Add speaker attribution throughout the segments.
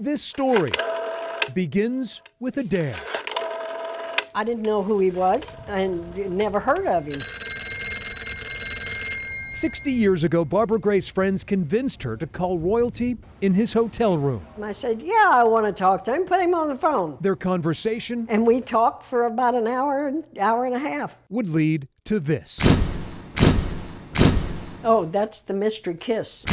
Speaker 1: This story begins with a dare.
Speaker 2: I didn't know who he was and never heard of him.
Speaker 1: 60 years ago, Barbara Gray's friends convinced her to call royalty in his hotel room.
Speaker 2: And I said, yeah, I want to talk to him. Put him on the phone.
Speaker 1: Their conversation
Speaker 2: And we talked for about an hour and a half.
Speaker 1: would lead to this.
Speaker 2: Oh, that's the mystery kiss.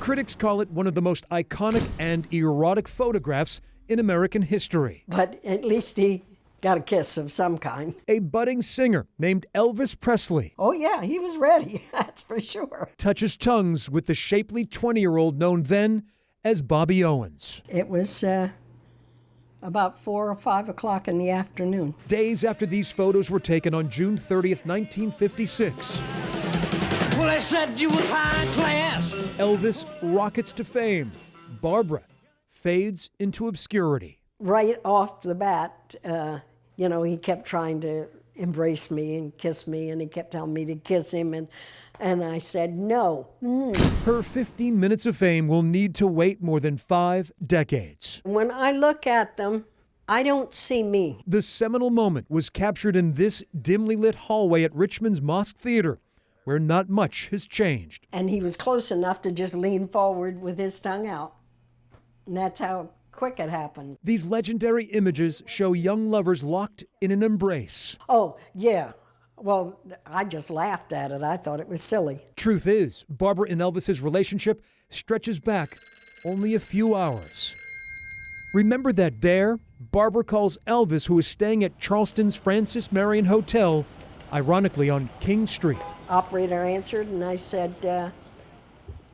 Speaker 1: Critics call it one of the most iconic and erotic photographs in American history.
Speaker 2: But at least he got a kiss of some kind.
Speaker 1: A budding singer named Elvis Presley
Speaker 2: Oh, yeah, he was ready. That's for sure.
Speaker 1: touches tongues with the shapely 20-year-old known then as Bobby Owens.
Speaker 2: It was about 4 or 5 o'clock in the afternoon.
Speaker 1: Days after these photos were taken on June 30th, 1956,
Speaker 3: Well, I said you was high class.
Speaker 1: Elvis rockets to fame. Barbara fades into obscurity.
Speaker 2: Right off the bat, he kept trying to embrace me and kiss me, and he kept telling me to kiss him, and I said no.
Speaker 1: Her 15 minutes of fame will need to wait more than 5 decades.
Speaker 2: When I look at them, I don't see me.
Speaker 1: The seminal moment was captured in this dimly lit hallway at Richmond's Mosque Theater, where not much has changed.
Speaker 2: And he was close enough to just lean forward with his tongue out. And that's how quick it happened.
Speaker 1: These legendary images show young lovers locked in an embrace.
Speaker 2: Oh, yeah. Well, I just laughed at it. I thought it was silly.
Speaker 1: Truth is, Barbara and Elvis's relationship stretches back only a few hours. Remember that dare? Barbara calls Elvis, who is staying at Charleston's Francis Marion Hotel, ironically on King Street.
Speaker 2: Operator answered, and I said,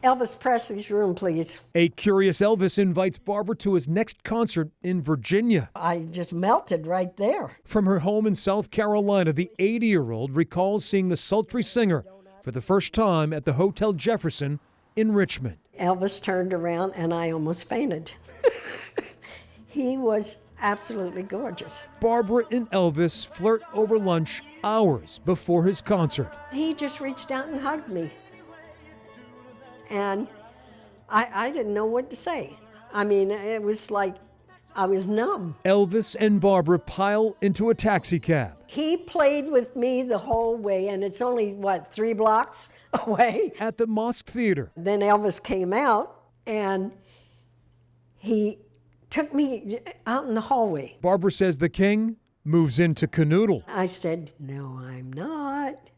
Speaker 2: Elvis Presley's room, please.
Speaker 1: A curious Elvis invites Barbara to his next concert in Virginia.
Speaker 2: I just melted right there.
Speaker 1: From her home in South Carolina, the 80-year-old recalls seeing the sultry singer for the first time at the Hotel Jefferson in Richmond.
Speaker 2: Elvis turned around, and I almost fainted. He was absolutely gorgeous.
Speaker 1: Barbara and Elvis flirt over lunch hours before his concert.
Speaker 2: He just reached out and hugged me. And I didn't know what to say. I mean, it was like I was numb.
Speaker 1: Elvis and Barbara pile into a taxi cab.
Speaker 2: He played with me the whole way, and it's only, 3 blocks away?
Speaker 1: At the Mosque Theater,
Speaker 2: Then Elvis came out, and he took me out in the hallway.
Speaker 1: Barbara says the king moves into canoodle.
Speaker 2: I said, no, I'm not.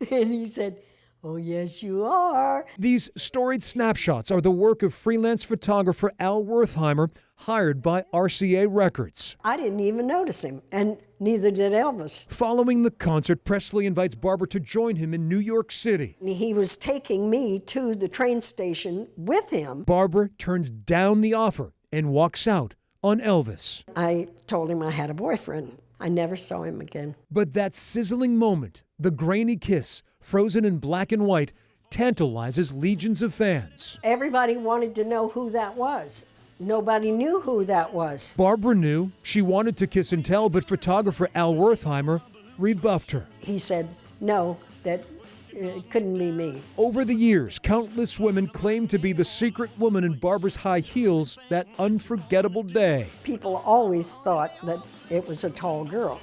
Speaker 2: And he said, oh, yes, you are.
Speaker 1: These storied snapshots are the work of freelance photographer Al Wertheimer, hired by RCA Records.
Speaker 2: I didn't even notice him, and neither did Elvis.
Speaker 1: Following the concert, Presley invites Barbara to join him in New York City.
Speaker 2: He was taking me to the train station with him.
Speaker 1: Barbara turns down the offer and walks out on Elvis.
Speaker 2: I told him I had a boyfriend. I never saw him again.
Speaker 1: But that sizzling moment, the grainy kiss, frozen in black and white, tantalizes legions of fans.
Speaker 2: Everybody wanted to know who that was. Nobody knew who that was.
Speaker 1: Barbara knew she wanted to kiss and tell, but photographer Al Wertheimer rebuffed her.
Speaker 2: He said, no, that it couldn't be me.
Speaker 1: Over the years, countless women claimed to be the secret woman in Barbara's high heels that unforgettable day.
Speaker 2: People always thought that it was a tall girl.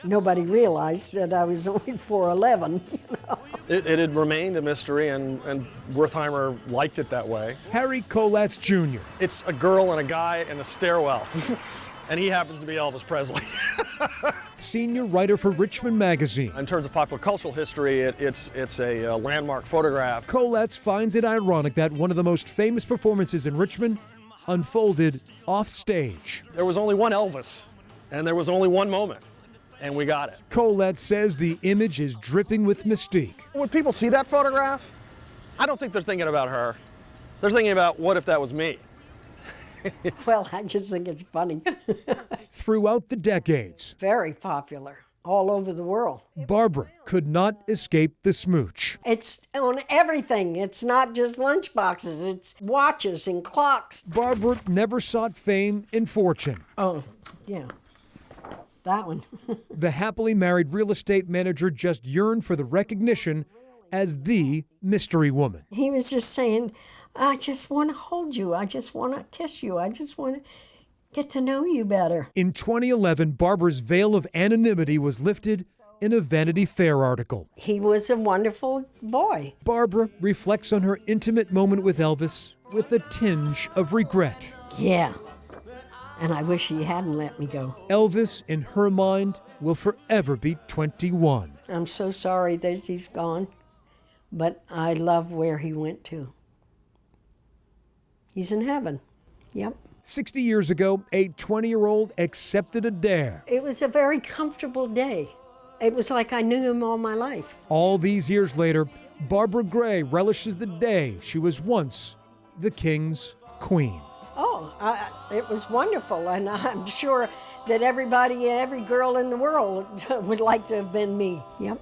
Speaker 2: Nobody realized that I was only 4'11".
Speaker 4: It had remained a mystery, and Wertheimer liked it that way.
Speaker 1: Harry Kolatz Jr.
Speaker 4: It's a girl and a guy in a stairwell, and he happens to be Elvis Presley.
Speaker 1: Senior writer for Richmond magazine.
Speaker 4: In terms of popular cultural history, it's a landmark photograph.
Speaker 1: Kolatz finds it ironic that one of the most famous performances in Richmond unfolded off stage.
Speaker 4: There was only one Elvis, and there was only one moment, and we got it.
Speaker 1: Kolatz says the image is dripping with mystique.
Speaker 4: When people see that photograph, I don't think they're thinking about her. They're thinking about, what if that was me?
Speaker 2: Well, I just think it's funny.
Speaker 1: Throughout the decades,
Speaker 2: Very popular all over the world.
Speaker 1: Barbara could not escape the smooch.
Speaker 2: It's on everything. It's not just lunchboxes. It's watches and clocks.
Speaker 1: Barbara never sought fame and fortune.
Speaker 2: Oh, yeah. That one.
Speaker 1: The happily married real estate manager just yearned for the recognition as the mystery woman.
Speaker 2: He was just saying, I just want to hold you. I just want to kiss you. I just want to get to know you better.
Speaker 1: In 2011, Barbara's veil of anonymity was lifted in a Vanity Fair article.
Speaker 2: He was a wonderful boy.
Speaker 1: Barbara reflects on her intimate moment with Elvis with a tinge of regret.
Speaker 2: Yeah. And I wish he hadn't let me go.
Speaker 1: Elvis, in her mind, will forever be 21.
Speaker 2: I'm so sorry that he's gone, but I love where he went to. He's in heaven. Yep.
Speaker 1: 60 years ago, a 20-year-old accepted a dare.
Speaker 2: It was a very comfortable day. It was like I knew him all my life.
Speaker 1: All these years later, Barbara Gray relishes the day she was once the King's queen.
Speaker 2: Oh, it was wonderful, and I'm sure that every girl in the world would like to have been me. Yep.